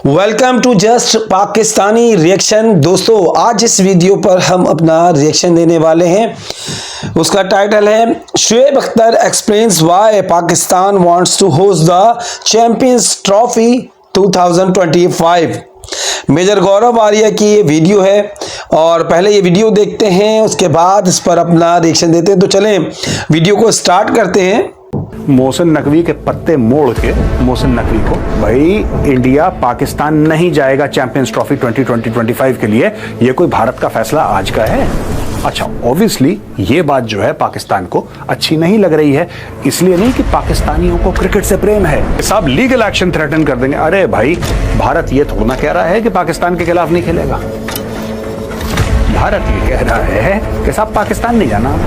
Welcome to just Pakistani reaction. दोस्तों, आज इस वीडियो पर हम अपना रिएक्शन देने वाले हैं। उसका टाइटल है Shoaib Akhtar explains why Pakistan wants to host the Champions Trophy 2025। Major Gaurav Arya की ये वीडियो है और पहले ये वीडियो देखते हैं, उसके बाद इस पर अपना रिएक्शन देते हैं। तो चलें वीडियो को स्टार्ट करते हैं। मोहसिन नकवी के पत्ते मोड़ के मोहसिन नकवी को, भाई इंडिया पाकिस्तान नहीं जाएगा चैंपियंस ट्रॉफी 2025 के लिए, ये कोई भारत का फैसला आज का है। अच्छा, ऑब्वियसली ये बात जो है पाकिस्तान को अच्छी नहीं लग रही है, इसलिए नहीं कि पाकिस्तानियों को क्रिकेट से प्रेम है, साहब लीगल एक्शन थ्रेटन कर देंगे। अरे भाई, भारत ये थोड़ा ना कह रहा है कि पाकिस्तान के खिलाफ नहीं खेलेगा। भारत ये कह रहा है कि साहब पाकिस्तान नहीं जाना।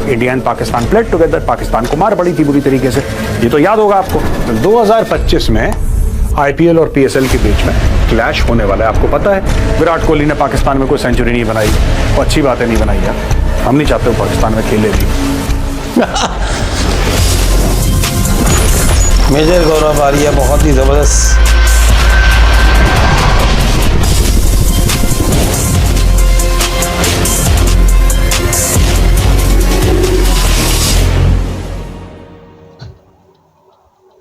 India and Pakistan played together, Pakistan को मार पड़ी थी बुरी तरीके से, ये तो याद होगा आपको। 2025 में आईपीएल और पीएसएल के बीच में क्लैश होने वाला है, आपको पता है। विराट कोहली ने पाकिस्तान में कोई सेंचुरी नहीं बनाई, और अच्छी बातें नहीं बनाई यार, हम नहीं चाहते पाकिस्तान में खेले भी। मेजर गौरव आर्या बहुत ही जबरदस्त।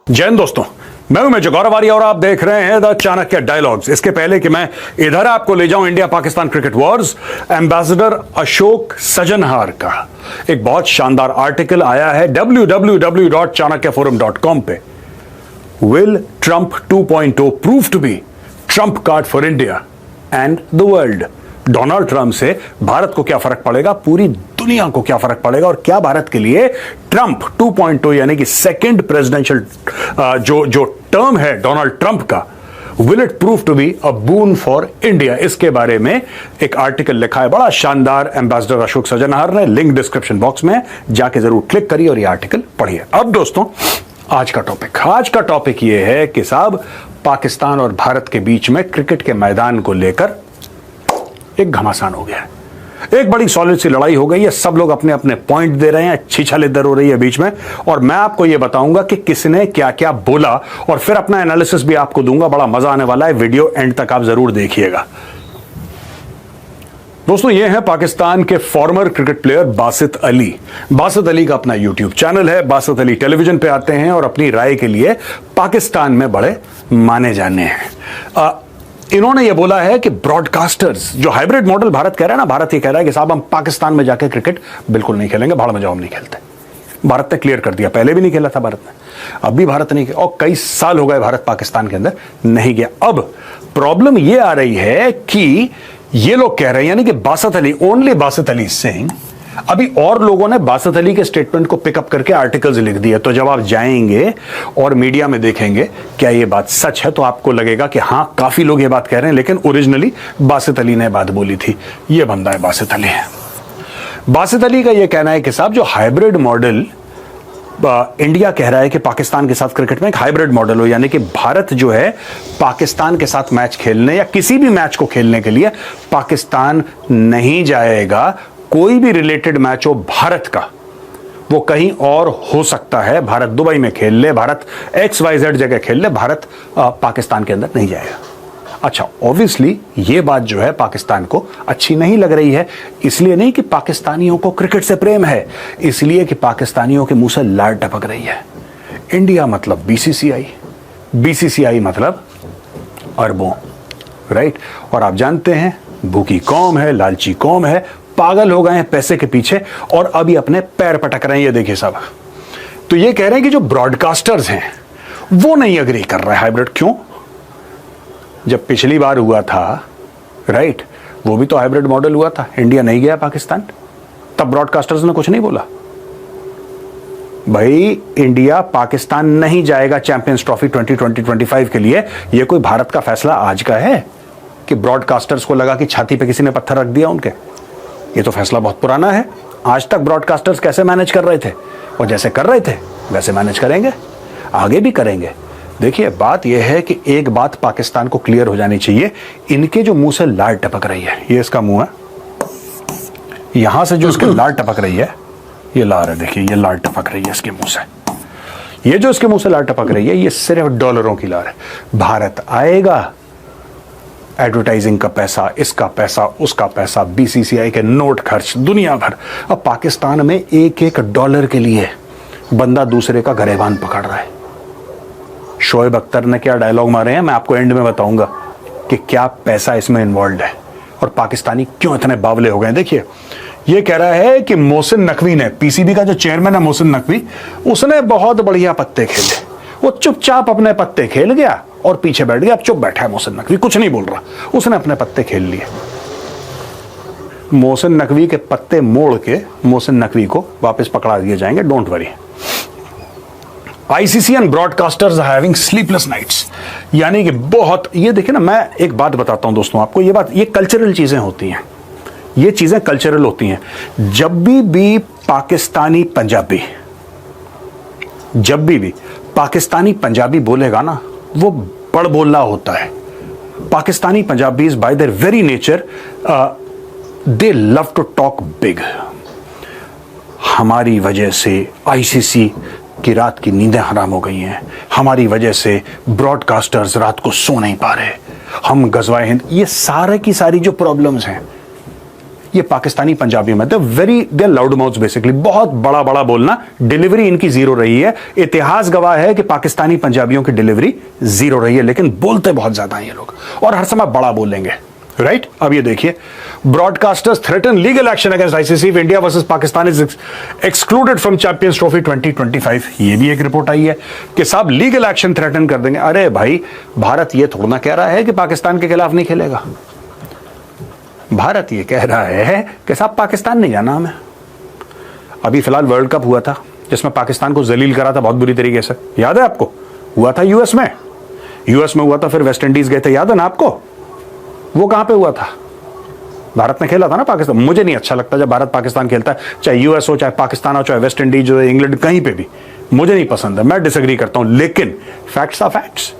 जय हिंद दोस्तों, मैं हूं मेजर गौरव आर्या और आप देख रहे हैं द चाणक्य डायलॉग्स। इसके पहले कि मैं इधर आपको ले जाऊं India Pakistan cricket wars, ambassador Ashok Sajjanhar का एक बहुत शानदार आर्टिकल आया है www.chanakyaforum.com पे। Will Trump 2.0 prove to be Trump card for India and the world? Donald Trump से भारत को क्या फर्क पड़ेगा, पूरी दुनिया को क्या फर्क पड़ेगा, और क्या भारत के लिए ट्रंप 2.0 यानी कि सेकंड प्रेसिडेंशियल जो टर्म है डोनाल्ड ट्रंप का, will it prove to be a boon for India? इसके बारे में एक आर्टिकल लिखा है, बड़ा शानदार, एम्बेसडर अशोक सजनहार ने। लिंक डिस्क्रिप्शन बॉक्स में जाके जरूर क्लिक करिए और ये आर्टिकल पढ़िए। अब दोस्तों, आज का टॉपिक ये है कि साहब पाकिस्तान और भारत के बीच में क्रिकेट के मैदान को लेकर एक घमासान हो गया है, एक बड़ी सॉलिड सी लड़ाई हो गई है। सब लोग अपने अपने पॉइंट दे रहे हैं, छीछल इधर हो रही है बीच में, और मैं आपको यह बताऊंगा कि किसने क्या क्या बोला, और फिर अपना एनालिसिस भी आपको दूंगा। बड़ा मजा आने वाला है, वीडियो एंड तक आप जरूर देखिएगा। दोस्तों, ये है पाकिस्तान के farmer cricket player Basit Ali. Basit Ali का अपना यूट्यूब चैनल है। बासित अली टेलीविजन पे आते हैं और अपनी राय के लिए पाकिस्तान में बड़े माने जाने हैं। इन्होंने ये बोला है कि ब्रॉडकास्टर्स, जो हाइब्रिड मॉडल भारत कह रहा है ना, भारत ये कह रहा है कि साहब हम पाकिस्तान में जाके क्रिकेट बिल्कुल नहीं खेलेंगे, भाड़ में जाओ हम नहीं खेलते। भारत ने क्लियर कर दिया, पहले भी नहीं खेला था भारत ने, अब भी भारत नहीं खेला, और कई साल हो गए भारत पाकिस्तान के अंदर नहीं गया। अब प्रॉब्लम ये आ रही है कि ये लोग कह रहे हैं, यानी कि बासित अली, ओनली बासित अली सिंह, अभी और लोगों ने बासित अली के स्टेटमेंट को पिकअप करके आर्टिकल्स लिख दिए। तो जब आप जाएंगे और मीडिया में देखेंगे क्या ये बात सच है, तो आपको लगेगा कि हाँ, काफी लोग ये बात कह रहे हैं, लेकिन ओरिजिनली बासित अली ने बात बोली थी। ये बंदा है बासित अली। बासित अली का ये कहना है कि साहब जो हाइब्रिड मॉडल इंडिया कह रहा है कि पाकिस्तान के साथ क्रिकेट में एक हाइब्रिड मॉडल हो, यानी कि भारत जो है पाकिस्तान के साथ मैच खेलने या किसी भी मैच को खेलने के लिए पाकिस्तान नहीं जाएगा। कोई भी रिलेटेड मैच हो भारत का, वो कहीं और हो सकता है, भारत दुबई में खेल ले, भारत XYZ जगह खेल ले, भारत पाकिस्तान के अंदर नहीं जाएगा। अच्छा, ऑब्वियसली ये बात जो है पाकिस्तान को अच्छी नहीं लग रही है, इसलिए नहीं कि पाकिस्तानियों को क्रिकेट से प्रेम है, इसलिए कि पाकिस्तानियों के मुंह से लार टपक रही है। इंडिया मतलब BCCI, BCCI मतलब अरबों, राइट? और आप जानते हैं भूखी कौम है, लालची कौम है, पागल हो गए हैं पैसे के पीछे, और अभी अपने पैर पटक रहे हैं। ये देखिए सब, तो ये कह रहे हैं कि जो ब्रॉडकास्टर्स हैं वो नहीं अग्री कर रहे हैं हाइब्रिड। क्यों? जब पिछली बार हुआ था, राइट, वो भी तो हाइब्रिड मॉडल हुआ था, इंडिया नहीं गया पाकिस्तान, तब ब्रॉडकास्टर्स ने कुछ नहीं बोला। भाई, इंडिया पाकिस्तान नहीं जाएगा चैंपियंस ट्रॉफी 2025 के लिए, यह कोई भारत का फैसला आज का है कि ब्रॉडकास्टर्स को लगा कि छाती पे किसी ने पत्थर रख दिया उनके? ये तो फैसला बहुत पुराना है। आज तक ब्रॉडकास्टर्स कैसे मैनेज कर रहे थे, और जैसे कर रहे थे वैसे मैनेज करेंगे, आगे भी करेंगे। देखिए, बात यह है कि एक बात पाकिस्तान को क्लियर हो जानी चाहिए, इनके जो मुंह से लार टपक रही है, ये इसका मुंह है, यहां से जो इसके लार टपक रही है, ये लार है, देखिए ये लार टपक रही है इसके मुंह से। ये जो इसके मुंह से लार टपक रही है, ये सिर्फ डॉलरों की लार है। भारत आएगा एडवर्टाइजिंग का पैसा, इसका पैसा, उसका पैसा, बीसीसीआई के नोट खर्च, दुनिया भर। अब पाकिस्तान में एक एक डॉलर के लिए बंदा दूसरे का गरेबान पकड़ रहा है। शोएब अख्तर ने क्या डायलॉग मारे हैं मैं आपको एंड में बताऊंगा कि क्या पैसा इसमें इन्वॉल्व है और पाकिस्तानी क्यों इतने बावले हो गए। देखिए, ये कह रहा है कि मोहसिन नकवी ने, पीसीबी का जो चेयरमैन है मोहसिन नकवी, उसने बहुत बढ़िया पत्ते खेले। वो चुपचाप अपने पत्ते खेल गया और पीछे बैठ गया। अब चुप बैठा है मोहसिन नकवी, कुछ नहीं बोल रहा, उसने अपने पत्ते खेल लिए। मोहसिन नकवी के पत्ते मोड़ के मोहसिन नकवी को वापस पकड़ा दिए जाएंगे, don't worry. ICC and broadcasters are having sleepless nights, यानी कि बहुत, ये देखिए ना, मैं एक बात बताता हूं दोस्तों आपको, ये कल्चरल चीजें होती हैं, ये चीजें कल्चरल होती हैं। जब भी पाकिस्तानी पंजाबी बोलेगा ना, वो बड़ बोला होता है। Pakistani Punjabis by their very nature they love to talk big. हमारी वजह से आईसीसी की रात की नींदें हराम हो गई हैं, हमारी वजह से ब्रॉडकास्टर्स रात को सो नहीं पा रहे, हम गजवाए हिंद, ये सारे की सारी जो प्रॉब्लम्स हैं ये पाकिस्तानी पंजाबी में दे लाउड माउथ्स बेसिकली, बहुत बड़ा बड़ा बोलना, डिलीवरी इनकी जीरो रही है। इतिहास गवाह है कि पाकिस्तानी पंजाबियों की डिलीवरी जीरो रही है, लेकिन बोलते बहुत ज्यादा हैं ये लोग और हर समय बड़ा बोलेंगे, राइट। अब ये देखिए, broadcasters threaten legal action against ICC if India versus Pakistan is excluded from champions Trophy 2025। ये भी एक रिपोर्ट आई है कि साहब लीगल एक्शन थ्रेटन कर देंगे। अरे भाई, भारत ये थोड़ा ना कह रहा है कि पाकिस्तान के खिलाफ नहीं खेलेगा, भारत ये कह रहा है कि साहब पाकिस्तान नहीं जाना हमें। अभी फिलहाल वर्ल्ड कप हुआ था जिसमें पाकिस्तान को जलील करा था बहुत बुरी तरीके से, याद है आपको? हुआ था यूएस में हुआ था, फिर वेस्ट इंडीज गए थे, याद है ना आपको? वो कहां पे हुआ था? भारत ने खेला था ना पाकिस्तान। मुझे नहीं अच्छा लगता जब भारत पाकिस्तान खेलता है, चाहे यूएस हो, चाहे पाकिस्तान हो, चाहे वेस्ट इंडीज हो, इंग्लैंड, कहीं पे भी मुझे नहीं पसंद है, मैं डिसएग्री करता हूं। लेकिन facts are facts.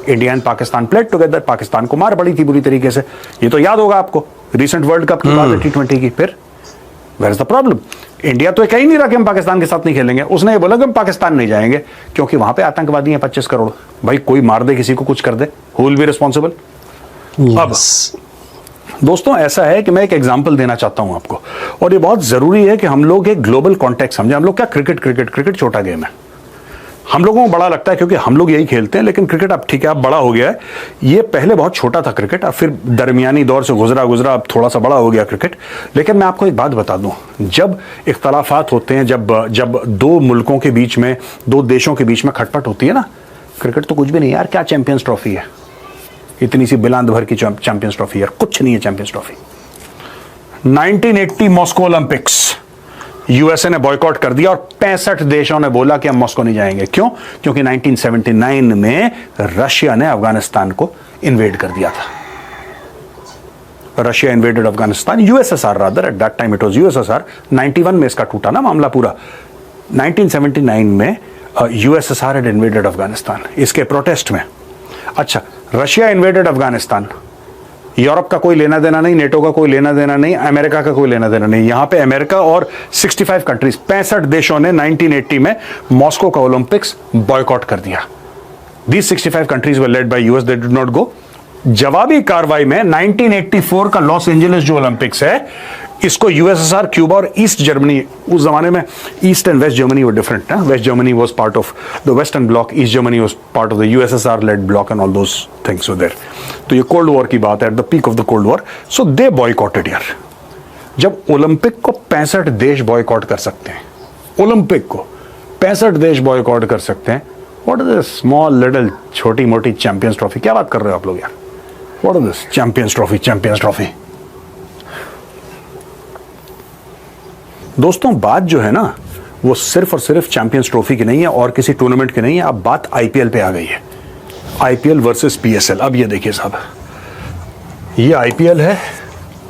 India and Pakistan played together, Pakistan को मार पड़ी थी बुरी तरीके से, ये तो याद होगा आपको, रिसेंट वर्ल्ड कप की बात है, T20 की। फिर where is the problem? India तो कहीं नहीं रहा कि हम पाकिस्तान के साथ नहीं खेलेंगे, उसने ये बोला कि हम पाकिस्तान नहीं जाएंगे क्योंकि वहां पे आतंकवादी हैं 25 करोड़। भाई कोई मार दे, किसी को कुछ कर दे, हु विल बी रिस्पॉन्सिबल? अब दोस्तों ऐसा है कि मैं एक एग्जांपल देना चाहता हूं आपको, और ये बहुत जरूरी है कि हम लोग एक ग्लोबल कॉन्टेक्स्ट समझें। हम लोग क्या, क्रिकेट छोटा गेम है, हम लोगों को बड़ा लगता है क्योंकि हम लोग यही खेलते हैं, लेकिन क्रिकेट अब ठीक है, अब बड़ा हो गया है। ये पहले बहुत छोटा था क्रिकेट, अब फिर दरमियानी दौर से गुजरा अब थोड़ा सा बड़ा हो गया क्रिकेट। लेकिन मैं आपको एक बात बता दूं, जब इख्तलाफात होते हैं, जब दो मुल्कों के बीच में, दो देशों के बीच में खटपट होती है ना, क्रिकेट तो कुछ भी नहीं यार, क्या चैंपियंस ट्रॉफी है, इतनी सी बिलांद भर की चैंपियंस ट्रॉफी यार, कुछ नहीं है champions trophy. 1980 Moscow Olympics USA ने बॉयकॉट कर दिया और 65 देशों ने बोला कि हम मॉस्को नहीं जाएंगे। क्यों? क्योंकि 1979 में रशिया ने अफगानिस्तान को इन्वेड कर दिया था। Russia invaded Afghanistan, USSR rather, at that time it was USSR. 91 में इसका टूटा ना मामला पूरा। 1979 में यूएसएसआर हैड इन्वेडेड अफगानिस्तान, इसके प्रोटेस्ट में। अच्छा, रशिया इन्वेडेड अफगानिस्तान, यूरोप का कोई लेना देना नहीं, नेटो का कोई लेना देना नहीं, अमेरिका का कोई लेना देना नहीं। यहां पे अमेरिका और 65 कंट्रीज, 65 देशों ने 1980 में मॉस्को का ओलंपिक्स बॉयकॉट कर दिया। These 65 countries were led by US, they did not go. जवाबी कार्रवाई में 1984 का लॉस एंजलिस जो ओलंपिक्स है, इसको यूएसएसआर, क्यूबा और ईस्ट जर्मनी, उस जमाने में ईस्ट एंड वेस्ट जर्मनी वो डिफरेंट ना, West Germany was part of the Western bloc, East Germany was part of the USSR led bloc and all those things were there. तो ये cold war की बात है, at the peak of the cold war, so they boycotted यार। जब Olympic को 65 देश boycott कर सकते हैं, ओलंपिक को 65 देश बॉयकॉट कर सकते हैं, what is this small little छोटी मोटी चैंपियंस ट्रॉफी? क्या बात कर रहे हो आप लोग यार? What is this champions trophy? दोस्तों बात जो है ना, वो सिर्फ और सिर्फ चैंपियंस ट्रॉफी की नहीं है और किसी टूर्नामेंट की नहीं है, अब बात आईपीएल पे आ गई है। IPL versus PSL. अब ये देखिए साहब, ये आईपीएल है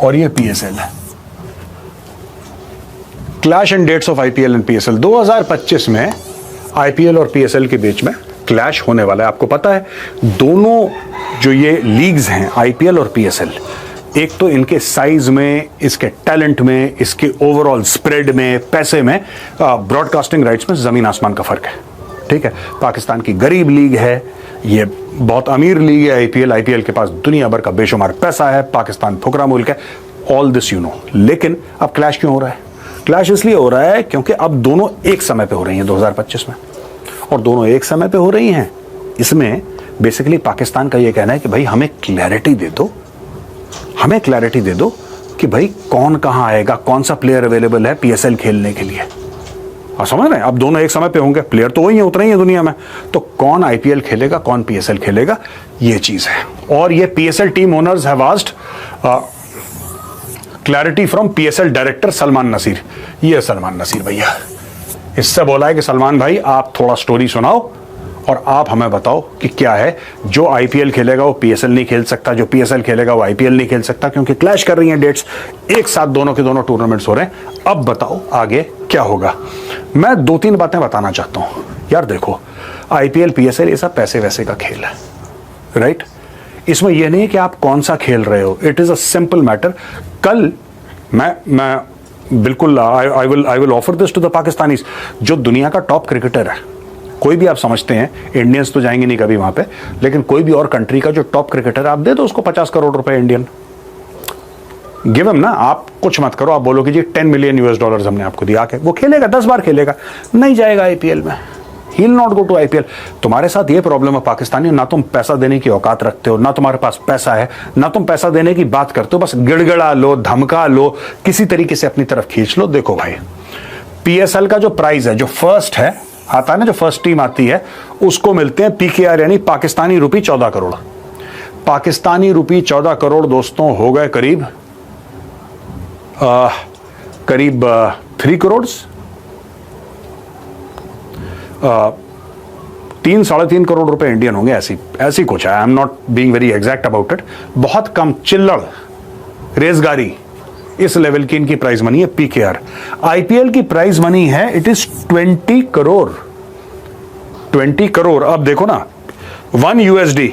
और ये पीएसएल है। Clash and dates of IPL and PSL. 2025 में आईपीएल और पीएसएल के बीच में क्लैश होने वाला है। आपको पता है, दोनों जो ये लीग्स हैं, आईपीएल और पीएसएल, एक तो इनके साइज में, इसके टैलेंट में, इसके ओवरऑल स्प्रेड में, पैसे में, ब्रॉडकास्टिंग राइट्स में जमीन आसमान का फर्क है। ठीक है, पाकिस्तान की गरीब लीग है, ये बहुत अमीर लीग है आईपीएल के पास दुनिया भर का बेशुमार पैसा है, पाकिस्तान फुकरा मुल्क है, ऑल दिस यू नो। लेकिन अब क्लैश क्यों हो रहा है? क्लैश इसलिए हो रहा है क्योंकि अब दोनों एक समय पे हो रही हैं 2025 में, और दोनों एक समय पे हो रही हैं। इसमें बेसिकली पाकिस्तान का ये कहना है कि भाई हमें क्लैरिटी दे दो, हमें क्लैरिटी दे दो कि भाई कौन कहां आएगा, कौन सा प्लेयर अवेलेबल है पीएसएल खेलने के लिए। आप समझ रहे हैं? अब दोनों एक समय पे होंगे, प्लेयर तो वही है, उतने ही है दुनिया में, तो कौन आईपीएल खेलेगा, कौन पीएसएल खेलेगा, ये चीज है। और ये PSL team owners have asked clarity from PSL director Salman Nasir. ये सलमान नसीर भैया, इससे बोला है कि सलमान भाई आप थोड़ा स्टोरी सुनाओ और आप हमें बताओ कि क्या है, जो आईपीएल खेलेगा वो पीएसएल नहीं खेल सकता, जो पीएसएल खेलेगा वो आईपीएल नहीं खेल सकता, क्योंकि क्लैश कर रही हैं डेट्स, एक साथ दोनों के दोनों टूर्नामेंट्स हो रहे हैं। अब बताओ आगे क्या होगा। मैं 2-3 बातें बताना चाहता हूं यार। देखो, आईपीएल पीएसएल ये सब पैसे वैसे का खेल है, राइट? इसमें यह नहीं है कि आप कौन सा खेल रहे हो, it is a simple matter. कल मैं बिल्कुल I will offer this to the Pakistanis, जो दुनिया का टॉप क्रिकेटर है, कोई भी आप समझते हैं, इंडियंस तो जाएंगे नहीं कभी वहां पे, लेकिन कोई भी और कंट्री का जो टॉप क्रिकेटर आप दे दो उसको 50 करोड़ रुपए इंडियन, गिव हिम ना। आप कुछ मत करो, आप बोलो कि जी $10 मिलियन हमने आपको दिया, के वो खेलेगा, 10 बार खेलेगा, नहीं जाएगा आईपीएल में, he will not go to IPL. तुम्हारे साथ ये प्रॉब्लम है पाकिस्तानी, ना तुम पैसा देने की औकात रखते हो, ना तुम्हारे पास पैसा है, ना तुम पैसा देने की बात करते हो, बस गिड़गिड़ा लो, धमका लो, किसी तरीके से अपनी तरफ खींच लो। देखो भाई, पीएसएल का जो प्राइस है, जो फर्स्ट है आता है ना, जो फर्स्ट टीम आती है उसको मिलते हैं पीकेआर, यानी पाकिस्तानी रुपी 14 करोड़। पाकिस्तानी रुपी 14 करोड़ दोस्तों हो गए करीब 3 करोड़, 3-3.5 करोड़ रुपए इंडियन होंगे, ऐसी कुछ है। I am not being very exact about it. बहुत कम चिल्लड़ रेजगारी इस लेवल की इनकी प्राइज मनी है पीकेआर। आईपीएल की प्राइज मनी है, इट इज 20 करोड़। 20 करोड़। अब देखो ना, $1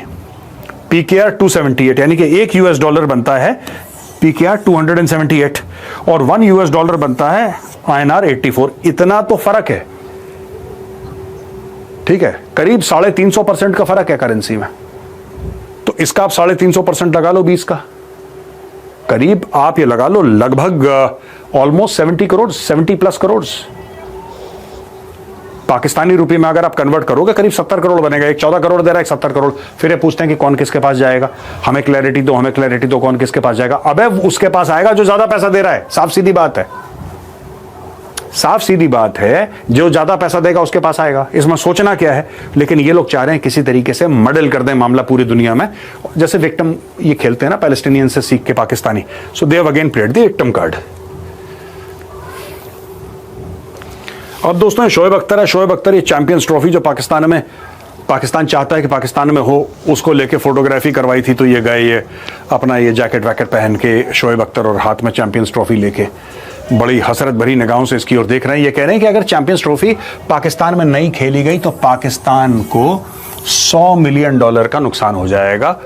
पीकेआर 278, यानी कि $1 बनता है पीकेआर 278 और $1 बनता है INR 84। इतना तो फर्क है, ठीक है, करीब 350% का फर्क है करेंसी में। तो इसका आप 350% लगा लो 20 का, करीब आप ये लगा लो लगभग ऑलमोस्ट 70 करोड़, 70+ करोड़। पाकिस्तानी रुपये में अगर आप कन्वर्ट करोगे करीब 70 करोड़ बनेगा। एक 14 करोड़ दे रहा है, एक 70 करोड़। फिर ये पूछते हैं कि कौन किसके पास जाएगा, हमें क्लैरिटी दो, हमें क्लैरिटी दो, कौन किसके पास जाएगा। अबे उसके पास आएगा जो ज्यादा पैसा दे रहा है, साफ सीधी बात है, साफ सीधी बात है, जो ज्यादा पैसा देगा उसके पास आएगा। इसमें सोचना क्या है, लेकिन ये लोग चाह रहे हैं किसी तरीके से मॉडल कर दें मामला पूरी दुनिया में, जैसे विक्टिम ये खेलते हैं ना पैलेस्टीनियन से सीख के Pakistani. So they have again played the victim card. अब दोस्तों शोएब अख्तर है, शोएब अख्तर ये चैंपियंस ट्रॉफी जो पाकिस्तान चाहता है कि पाकिस्तान में हो, उसको लेके फोटोग्राफी करवाई थी, तो ये गए, ये अपना ये जैकेट वैकेट पहन के शोएब अख्तर और हाथ में चैंपियंस ट्रॉफी लेके बड़ी हसरत भरी निगाहों से इसकी ओर देख रहे हैं। ये कह रहे हैं कि अगर चैंपियंस ट्रॉफी पाकिस्तान में नहीं खेली गई तो पाकिस्तान को $100 मिलियन का नुकसान हो जाएगा।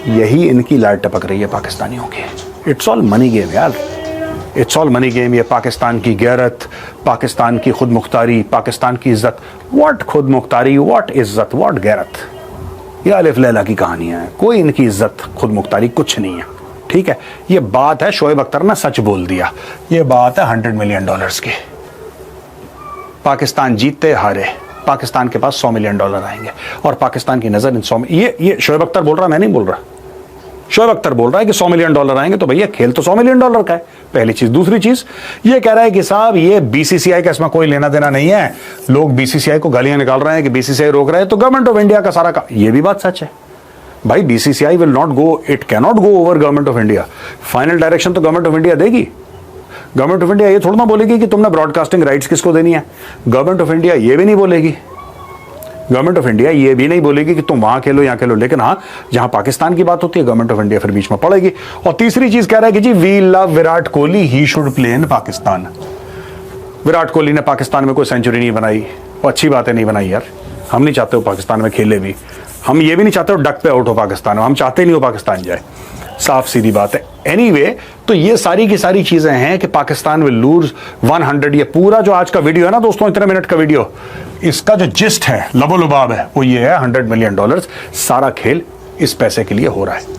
यही इनकी लाइट टपक रही है पाकिस्तानियों की। इट्स ऑल मनी गेम यार, इट्स ऑल मनी गेम। ये पाकिस्तान की गैरत, पाकिस्तान की खुद मुख्तारी, पाकिस्तान की इज्जत। व्हाट खुद मुख्तारी, व्हाट इज्जत, व्हाट गैरत, ये अलिफ लैला की कहानियां हैं। कोई इनकी इज्जत खुद मुख्तारी कुछ नहीं है, ठीक है। ये बात है, शोएब अख्तर ने सच बोल दिया, ये बात है $100 मिलियन की। पाकिस्तान जीते हारे, पाकिस्तान के पास $100 मिलियन आएंगे और पाकिस्तान की नजर इन 100, ये शोएब अख्तर बोल रहा, मैं नहीं बोल रहा, शोएब अख्तर बोल रहा है कि $100 मिलियन आएंगे। तो भैया खेल तो $100 मिलियन का है, पहली चीज। दूसरी चीज ये कह रहा है कि साहब ये बीसीसीआई का इसमें कोई लेना देना नहीं है। लोग बीसीसीआई को गालियां निकाल रहे हैं कि बीसीसीआई रोक रहा है, तो गवर्नमेंट ऑफ इंडिया का सारा ये भी बात सच है भाई। BCCI will not go, it can not go over government of India. Final direction तो गवर्नमेंट ऑफ इंडिया देगी। गवर्नमेंट ऑफ इंडिया ये थोड़ा ना बोलेगी कि तुमने ब्रॉडकास्टिंग राइट्स किसको देनी है। गवर्नमेंट ऑफ इंडिया ये भी नहीं बोलेगी, गवर्नमेंट ऑफ इंडिया ये भी नहीं बोलेगी कि तुम वहां खेलो, यहां खेलो। लेकिन हाँ, जहां पाकिस्तान की बात होती है गवर्नमेंट ऑफ इंडिया फिर बीच में पड़ेगी। और तीसरी चीज कह रहा है कि जी we love Virat Kohli, he should play in Pakistan. Virat Kohli ने पाकिस्तान में कोई सेंचुरी नहीं बनाई, और अच्छी बात है नहीं बनाई यार। हम नहीं चाहते हो पाकिस्तान में खेले भी, हम ये भी नहीं चाहते हो डक पे आउट हो पाकिस्तान में, हम चाहते नहीं हो पाकिस्तान जाए। साफ सीधी बात है। एनीवे, तो ये सारी की सारी चीजें हैं कि पाकिस्तान विल लूज 100। ये पूरा जो आज का वीडियो है ना दोस्तों, इतने मिनट का वीडियो, इसका जो जिस्ट है, लबोलुबाब है, वो ये है $100 मिलियन। सारा खेल इस पैसे के लिए हो रहा है।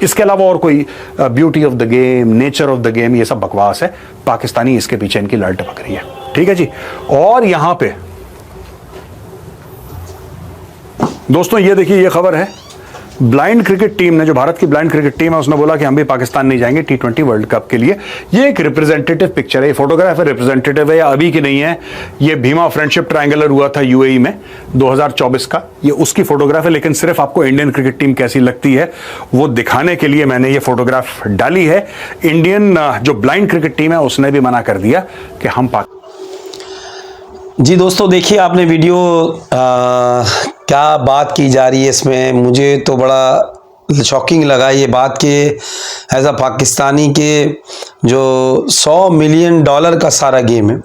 इसके अलावा और कोई beauty of the game, nature of the game, ये सब बकवास है। पाकिस्तानी इसके पीछे इनकी लाल टपक रही है। ठीक है जी। और यहां पे दोस्तों ये देखिए, ये खबर है, ब्लाइंड क्रिकेट टीम ने, जो भारत की ब्लाइंड क्रिकेट टीम है, उसने बोला कि हम भी पाकिस्तान नहीं जाएंगे T20 वर्ल्ड कप के लिए। ये एक रिप्रेजेंटेटिव पिक्चर है, ये फोटोग्राफ है, रिप्रेजेंटेटिव है, या अभी की नहीं है। ये भीमा फ्रेंडशिप ट्रायंगुलर हुआ था UAE में 2024 का, ये उसकी फोटोग्राफ है। लेकिन सिर्फ आपको इंडियन क्रिकेट टीम कैसी लगती है वो दिखाने के लिए मैंने ये फोटोग्राफ डाली है। इंडियन जो ब्लाइंड क्रिकेट टीम है उसने भी मना कर दिया कि हम जी दोस्तों, देखिए आपने वीडियो क्या बात की जा रही है इसमें, मुझे तो बड़ा शॉकिंग लगा ये बात कि एज अ पाकिस्तानी के जो $100 मिलियन का सारा गेम है,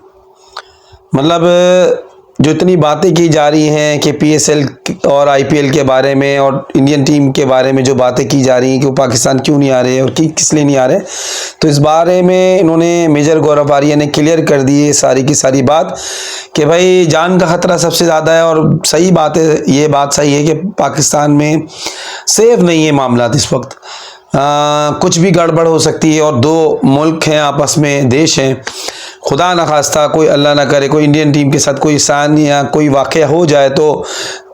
मतलब जो इतनी बातें की जा रही हैं कि PSL और IPL के बारे में और इंडियन टीम के बारे में जो बातें की जा रही हैं कि वो पाकिस्तान क्यों नहीं आ रहे और किस लिए नहीं आ रहे, तो इस बारे में इन्होंने मेजर गौरव आर्या ने क्लियर कर दी है सारी की सारी बात कि भाई जान का खतरा सबसे ज़्यादा है। और सही बात है, ये बात सही है कि पाकिस्तान में सेफ नहीं है मामला इस वक्त। कुछ भी गड़बड़ हो सकती है और दो मुल्क हैं आपस में, देश हैं, खुदा न खास्ता कोई अल्लाह ना करे कोई इंडियन टीम के साथ कोई सान या कोई वाक़या हो जाए तो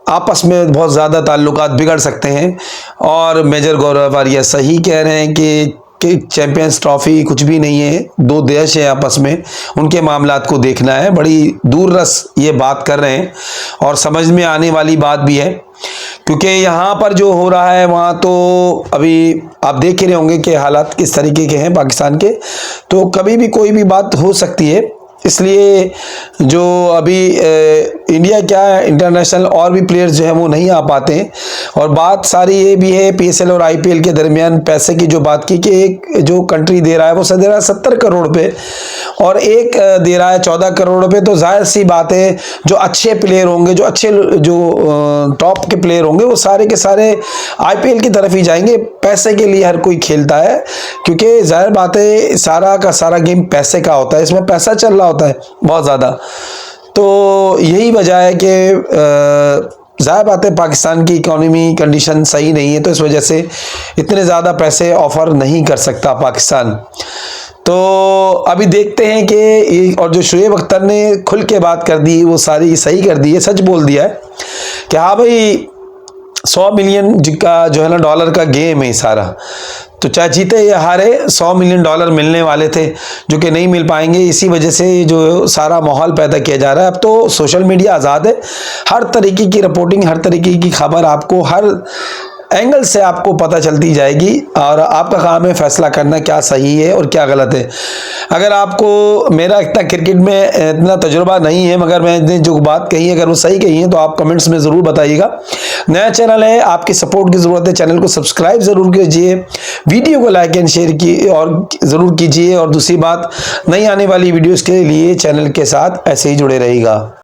आपस में बहुत ज़्यादा ताल्लुकात बिगड़ सकते हैं। और मेजर गौरव आर्या सही कह रहे हैं कि चैंपियंस ट्रॉफी कुछ भी नहीं है, दो देश हैं आपस में, उनके मामलात को देखना है। बड़ी दूररस ये बात कर रहे हैं और समझ में आने वाली बात भी है, क्योंकि यहाँ पर जो हो रहा है वहाँ तो अभी आप देख ही रहे होंगे कि हालात किस तरीके के हैं पाकिस्तान के, तो कभी भी कोई भी बात हो सकती है। इसलिए जो अभी इंडिया क्या है, इंटरनेशनल और भी प्लेयर्स जो हैं वो नहीं आ पाते हैं। और बात सारी ये भी है PSL और IPL के दरमियान पैसे की जो बात की कि एक जो कंट्री दे रहा है वो दे रहा है 70 करोड़ पे और एक दे रहा है 14 करोड़ पे। तो जाहिर सी बात है जो अच्छे प्लेयर होंगे, जो अच्छे जो टॉप के प्लेयर होंगे वो सारे के सारे IPL की तरफ ही जाएंगे। पैसे के लिए हर कोई खेलता है, क्योंकि जाहिर बात है सारा का सारा गेम पैसे का होता है, इसमें पैसा चल रहा होता है बहुत ज़्यादा। तो यही वजह है कि ज़ाहिर बात है पाकिस्तान की इकोनॉमी कंडीशन सही नहीं है, तो इस वजह से इतने ज़्यादा पैसे ऑफ़र नहीं कर सकता पाकिस्तान। तो अभी देखते हैं कि और जो शुएब अख्तर ने खुल के बात कर दी वो सारी सही कर दी है, सच बोल दिया है कि हाँ भाई $100 मिलियन का जो है ना डॉलर का गेम है सारा, तो चाहे जीते या हारे $100 मिलियन मिलने वाले थे जो कि नहीं मिल पाएंगे। इसी वजह से जो सारा माहौल पैदा किया जा रहा है। अब तो सोशल मीडिया आज़ाद है, हर तरीके की रिपोर्टिंग, हर तरीके की खबर आपको हर एंगल से आपको पता चलती जाएगी और आपका काम है फैसला करना क्या सही है और क्या गलत है। अगर आपको, मेरा इतना क्रिकेट में इतना तजुर्बा नहीं है, मगर मैंने जो बात कही अगर वो सही कही है तो आप कमेंट्स में ज़रूर बताइएगा। नया चैनल है, आपकी सपोर्ट की ज़रूरत है, चैनल को सब्सक्राइब ज़रूर कीजिए, वीडियो को लाइक एंड शेयर की और ज़रूर कीजिए। और दूसरी बात, नई आने वाली वीडियोज़ के लिए चैनल के साथ ऐसे ही जुड़े रहिएगा।